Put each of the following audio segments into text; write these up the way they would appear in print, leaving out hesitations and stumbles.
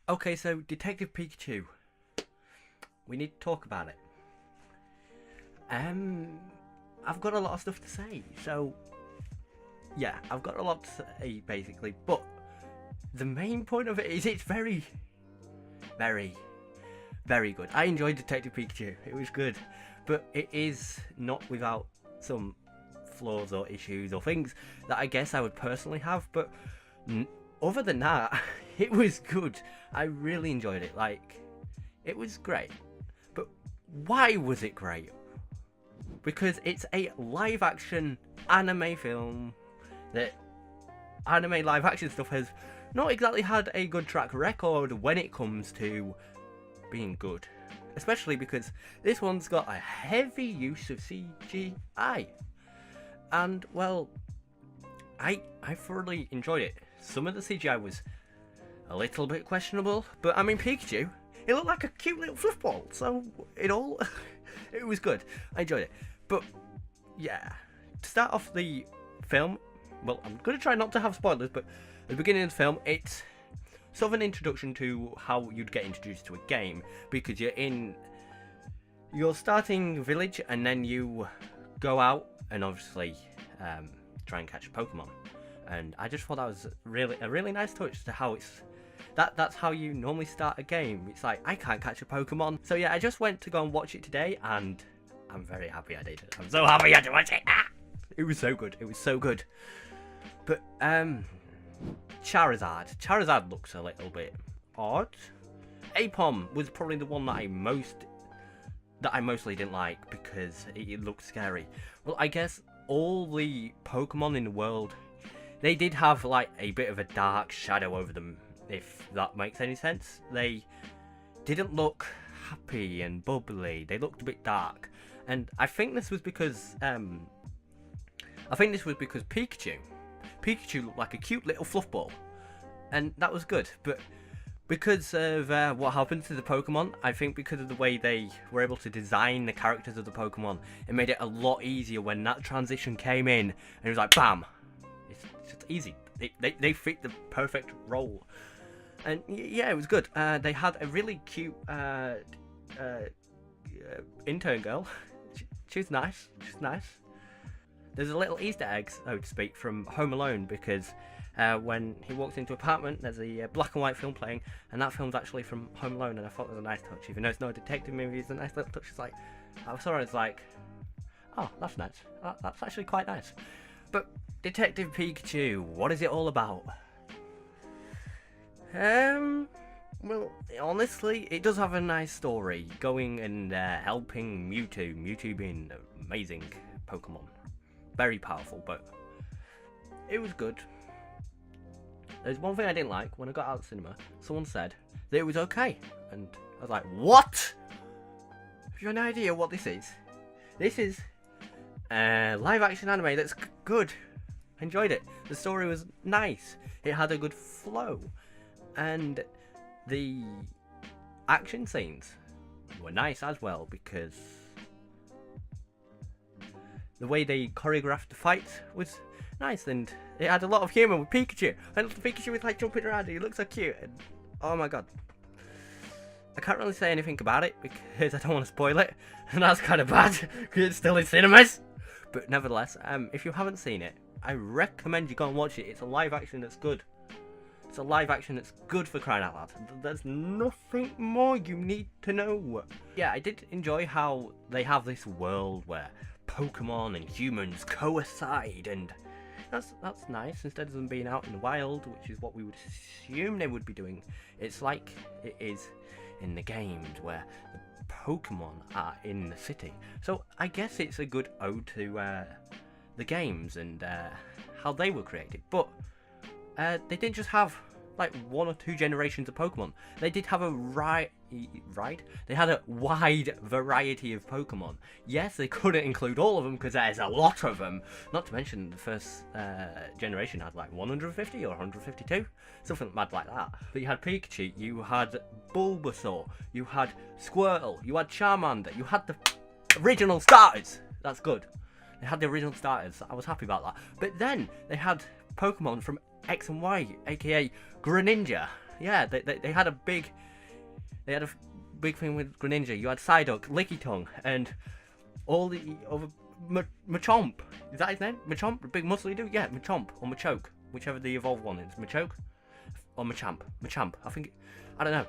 Okay, so Detective Pikachu. We need to talk about it. I've got a lot of stuff to say, so yeah, I've got a lot to say basically, but the main point of it is it's very, very, very good. I enjoyed Detective Pikachu. It was good, but it is not without some flaws or issues or things that I guess I would personally have, but other than that, it was good. I really enjoyed it. Like, it was great. But why was it great? Because it's a live action anime film that anime live action stuff has not exactly had a good track record when it comes to being good. Especially because this one's got a heavy use of CGI. And, well, I thoroughly enjoyed it. Some of the CGI was a little bit questionable, but I mean, Pikachu, it looked like a cute little fluff ball, so it was good. I enjoyed it. But, yeah, to start off the film, well, I'm going to try not to have spoilers, but at the beginning of the film, it's sort of an introduction to how you'd get introduced to a game, because you're in your starting village, and then you go out and obviously try and catch a Pokemon. And I just thought that was a really nice touch to how that's how you normally start a game. It's like, I can't catch a Pokemon. So yeah, I just went to go and watch it today, and I'm very happy I did. I'm so happy I had to watch it. It was so good. It was so good. But Charizard looks a little bit odd. Apom was probably the one that I mostly didn't like because it looked scary. Well, I guess all the Pokemon in the world, they did have like a bit of a dark shadow over them, if that makes any sense. They didn't look happy and bubbly. They looked a bit dark, and I think this was because Pikachu looked like a cute little fluff ball, and that was good. But because of what happened to the Pokemon, I think because of the way they were able to design the characters of the Pokemon, it made it a lot easier when that transition came in, and it was like, bam! It's just easy. They fit the perfect role. And yeah, it was good. They had a really cute intern girl. She was nice. She's nice. There's a little Easter egg, so to speak, from Home Alone, because when he walks into an apartment, there's a black and white film playing, and that film's actually from Home Alone, and I thought it was a nice touch. Even though it's not a detective movie, it's a nice little touch. It's like, I saw it, it's like, oh, that's nice. That's actually quite nice. But Detective Pikachu, what is it all about? Well, honestly, it does have a nice story, going and helping Mewtwo being an amazing Pokemon. Very powerful, but it was good. There's one thing I didn't like. When I got out of the cinema, someone said that it was okay, and I was like, what? Have you any idea what this is? This is live action anime that's good. I enjoyed it. The story was nice. It had a good flow, and the action scenes were nice as well, because the way they choreographed the fight was nice, and it had a lot of humour with Pikachu. And Pikachu was like jumping around, and he looks so cute, and oh my god. I can't really say anything about it because I don't want to spoil it, and that's kind of bad because it's still in cinemas. But nevertheless, if you haven't seen it, I recommend you go and watch it. It's a live action that's good. It's a live action that's good, for crying out loud. There's nothing more you need to know. Yeah, I did enjoy how they have this world where Pokemon and humans coincide, and that's nice. Instead of them being out in the wild, which is what we would assume they would be doing, it's like it is in the games where the Pokemon are in the city. So I guess it's a good ode to the games and how they were created. But they didn't just have like one or two generations of Pokemon. They did have a They had a wide variety of Pokemon. Yes, they couldn't include all of them because there's a lot of them. Not to mention the first generation had like 150 or 152, something mad like that. But you had Pikachu, you had Bulbasaur, you had Squirtle, you had Charmander, you had the original starters. That's good. They had the original starters. I was happy about that. But then they had Pokemon from X and Y, aka Greninja. Yeah, they had a big thing with Greninja. You had Psyduck, Licky Tongue, and all the other Machamp. Is that his name? Machamp, the big muscly dude. Yeah, Machamp or Machoke, whichever the evolved one is. Machoke or Machamp. Machamp. I don't know.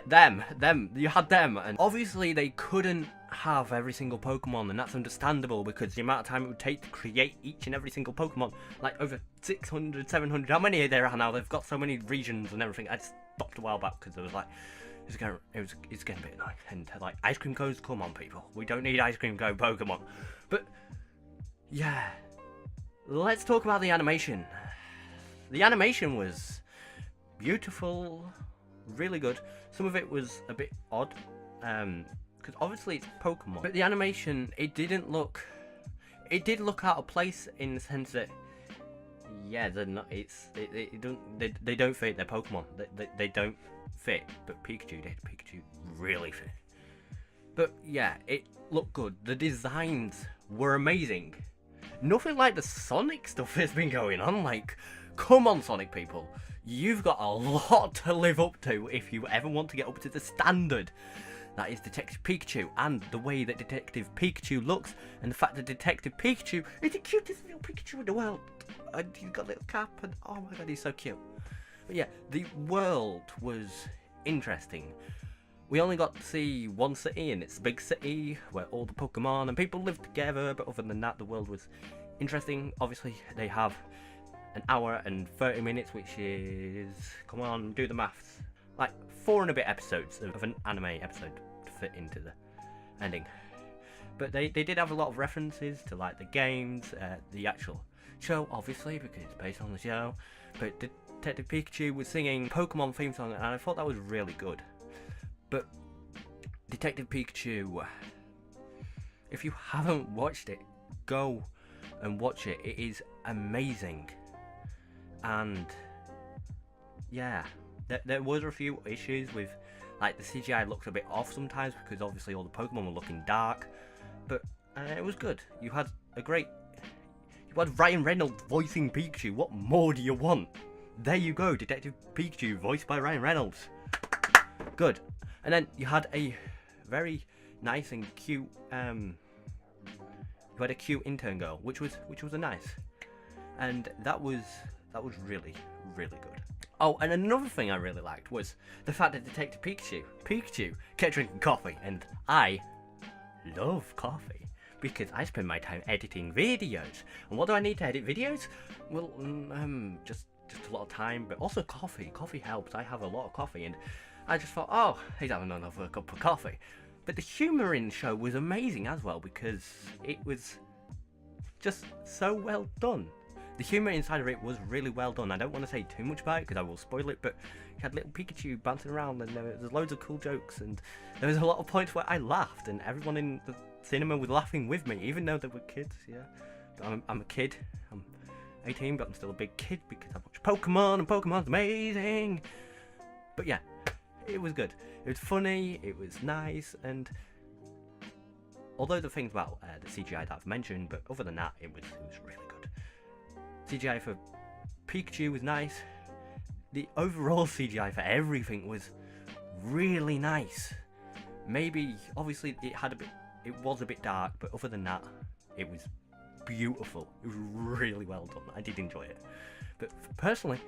Them. You had them, and obviously they couldn't have every single Pokemon, and that's understandable because the amount of time it would take to create each and every single Pokemon, like over 600, 700. How many are there now? They've got so many regions and everything. I stopped a while back because it was like, it's getting a bit annoying. And like, ice cream codes, come on, people. We don't need ice cream code Pokemon. But yeah, let's talk about the animation. The animation was beautiful, really good. Some of it was a bit odd, because obviously it's Pokemon. But the animation, it did look out of place in the sense that, yeah, they're not. They don't fit their Pokemon. They don't fit. But Pikachu did. Pikachu really fit. But yeah, it looked good. The designs were amazing. Nothing like the Sonic stuff that's been going on. Like, come on, Sonic people. You've got a lot to live up to if you ever want to get up to the standard that is Detective Pikachu, and the way that Detective Pikachu looks, and the fact that Detective Pikachu is the cutest little Pikachu in the world. And he's got a little cap, and oh my god, he's so cute. But yeah, the world was interesting. We only got to see one city, and it's a big city where all the Pokemon and people live together, but other than that, the world was interesting. Obviously, they have an hour and 30 minutes, which is, come on, do the maths, like 4 and a bit episodes of an anime episode to fit into the ending. But they did have a lot of references to like the games, the actual show, obviously, because it's based on the show. But Detective Pikachu was singing Pokemon theme song, and I thought that was really good. But Detective Pikachu, if you haven't watched it, go and watch it. It is amazing. And yeah, there was a few issues with, like, the CGI looked a bit off sometimes because obviously all the Pokemon were looking dark, but it was good. You had Ryan Reynolds voicing Pikachu. What more do you want? There you go, Detective Pikachu voiced by Ryan Reynolds. Good. And then you had a very nice and cute you had a cute intern girl, which was a nice, and that was really, really good. Oh, and another thing I really liked was the fact that Detective Pikachu kept drinking coffee, and I love coffee because I spend my time editing videos. And what do I need to edit videos? Well, just a lot of time, but also coffee. Coffee helps. I have a lot of coffee, and I just thought, oh, he's having another cup of coffee. But the humour in the show was amazing as well because it was just so well done. The humour inside of it was really well done. I don't want to say too much about it because I will spoil it, but you had little Pikachu bouncing around, and there's loads of cool jokes, and there was a lot of points where I laughed, and everyone in the cinema was laughing with me, even though they were kids. Yeah, but I'm a kid. I'm 18, but I'm still a big kid because I watch Pokemon, and Pokemon's amazing. But yeah, it was good. It was funny. It was nice, and although the things about the CGI that I've mentioned, but other than that, it was really good. CGI for Pikachu was nice. The overall CGI for everything was really nice. Maybe, obviously, it was a bit dark, but other than that, it was beautiful. It was really well done. I did enjoy it. But personally,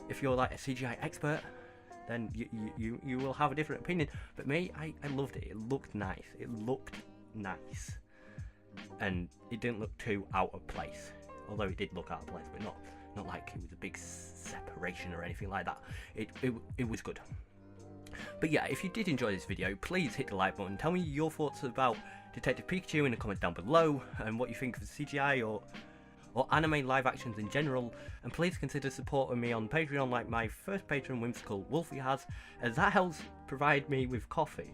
if you're like a CGI expert, then you will have a different opinion. But me, I loved it. It looked nice. And it didn't look too out of place. Although it did look out of place, but not like it was a big separation or anything like that. It was good. But yeah, if you did enjoy this video, please hit the like button. Tell me your thoughts about Detective Pikachu in the comments down below, and what you think of the CGI or anime live actions in general. And please consider supporting me on Patreon like my first patron, Whimsical Wolfie, has, as that helps provide me with coffee,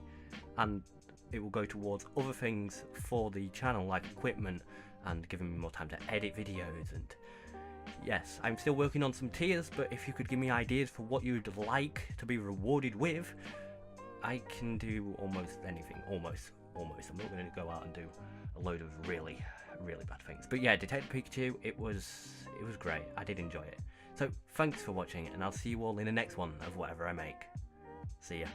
and it will go towards other things for the channel, like equipment, and giving me more time to edit videos. And yes, I'm still working on some tiers, but if you could give me ideas for what you'd like to be rewarded with, I can do almost anything. Almost. I'm not going to go out and do a load of really bad things. But yeah, Detective Pikachu, it was great. I did enjoy it. So thanks for watching, and I'll see you all in the next one of whatever I make. See ya.